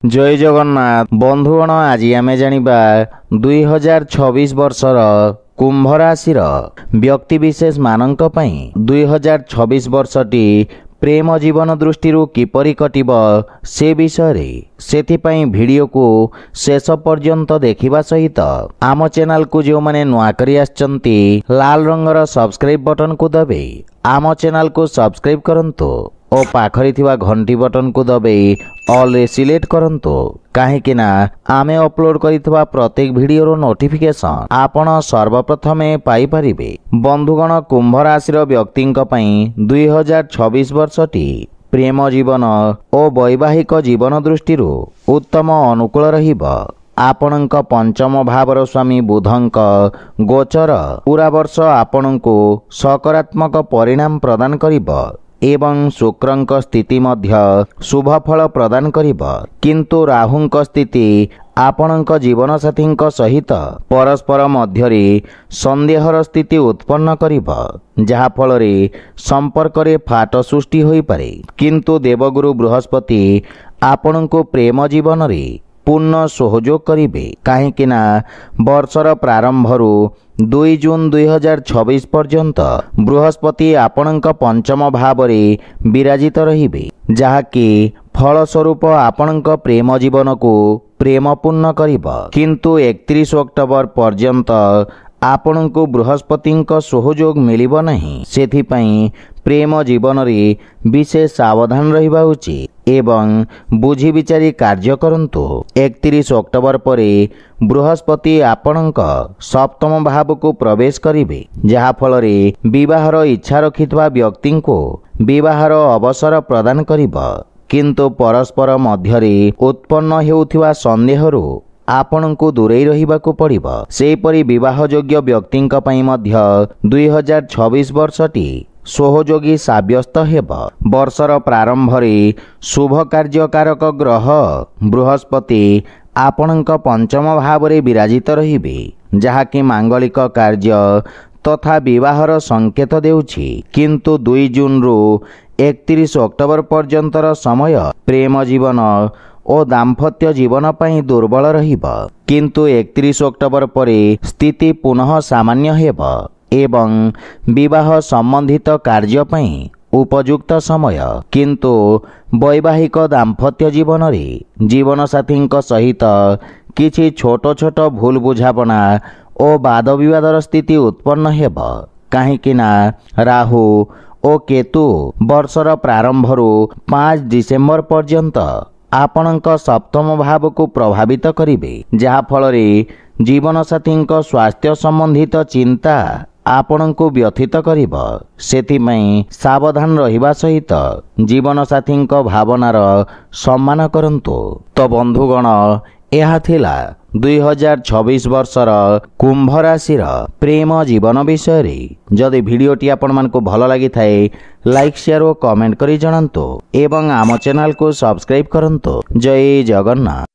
जय जगन्नाथ बंधुगण आज आम जानिबा 2026 वर्षर कुंभ राशि व्यक्तिविशेष मानक पई 2026 वर्षटी प्रेम जीवन दृष्टि किपरि कटिब से विषय सेथिपाई वीडियो को शेष पर्यंत देखिबा सहित आम चैनल को जो माने नुआ करी आछंती लाल रंगर सब्सक्राइब बटन को दबे आम चैनल को सब्सक्राइब करंतु और पाखरी थिबा घंटी बटन को दबे ऑल रे सिलेक्ट करंतु काहेकि ना आमे अपलोड करितबा प्रत्येक वीडियो रो नोटिफिकेशन आपण सर्वप्रथमे पाई परिबे। बंधुगण कुंभ राशि व्यक्तिंक पई 2026 वर्षटी प्रेम जीवन और वैवाहिक जीवन दृष्टि उत्तम अनुकूल रहिबो। आपणक पंचम भावर स्वामी बुधंक गोचर पूरा वर्ष आपणको सकारात्मक परिणाम प्रदान करिबो एवं शुक्रंक स्थिति मध्य शुभ फल प्रदान करिब, किंतु राहुंक स्थिति आपणक जीवन साथी सहित परस्पर मध्यरे संदेहर स्थिति उत्पन्न करिब, जहा फल रे संपर्क रे फाट सृष्टि होई पारे। किंतु देवगुरु बृहस्पति आपणको प्रेम जीवन रे पूर्ण सहयोग करिबे, काहेकि ना वर्षर प्रारंभरु 2 जून 2026 पर्यंत बृहस्पति आपणक पंचम भावरे विराजित रहिबे, जहाँकि फलस्वरूप आपणक प्रेम जीवन को प्रेमपूर्ण करिब। किंतु 31 अक्टोबर पर्यंत आपणको बृहस्पतिंक सहयोग मिलिब नहीं। सेथिपाई प्रेम जीवन रे विशेष सावधान रहिबा उचित एवं बुझी विचारी कार्य करंतु। 31 अक्टोबर परे बृहस्पति आपणक सप्तम भाव को प्रवेश करिवे, जहा फल रे विवाहर इच्छा रखितबा व्यक्ति को विवाहर अवसर प्रदान करिब, किंतु परस्पर मध्यरे उत्पन्न हेउथिबा संदेहरु आपणको दूरे रहिबाकू पड़िब। सेपरि विवाह योग्य व्यक्तिंक पई मध्य 2026 वर्षटी सहयोगी साब्यस्त हेब। वर्षर प्रारंभ रे शुभ कार्यकारक ग्रह बृहस्पति आपणक पंचम भाव रे विराजित रहिबे, जहाँकि मांगलिक कार्य तथा विवाहर संकेत देउछि। किंतु 2 जून रु 31 अक्टोबर पर्यंतर समय प्रेम जीवन और दाम्पत्य जीवन पई दुर्बल रहिब, किंतु 31 अक्टोबर परे स्थिति पुनः सामान्य हेब एवं विवाह संबंधित कार्य पई उपयुक्त समय। किंतु वैवाहिक दाम्पत्य जीवन रे जीवन साथी सहित किछि छोट छोट भूल बुझापना और वाद विवादर स्थिति उत्पन्न हेब, काहेकि ना राहु और केतु वर्षर प्रारंभरु 5 डिसेम्बर पर्यंत आपणक सप्तम भाव को प्रभावित करिवे, जहा फल रे जीवन साथी स्वास्थ्य संबंधित चिंता आपणको व्यथित करिब। सेथिमै सावधान रहिबा सहित जीवन साथी भावनार सम्मान करंतु। तो बंधुगण यह थिला 2026 वर्षर कुंभ राशि प्रेम जीवन विषय रे। जदि वीडियोटी आपण मानकु भल लागि थाए लाइक शेयर और कमेंट करी जणांतु एवं आम चैनल को सब्सक्राइब करंतु। जय जगन्नाथ।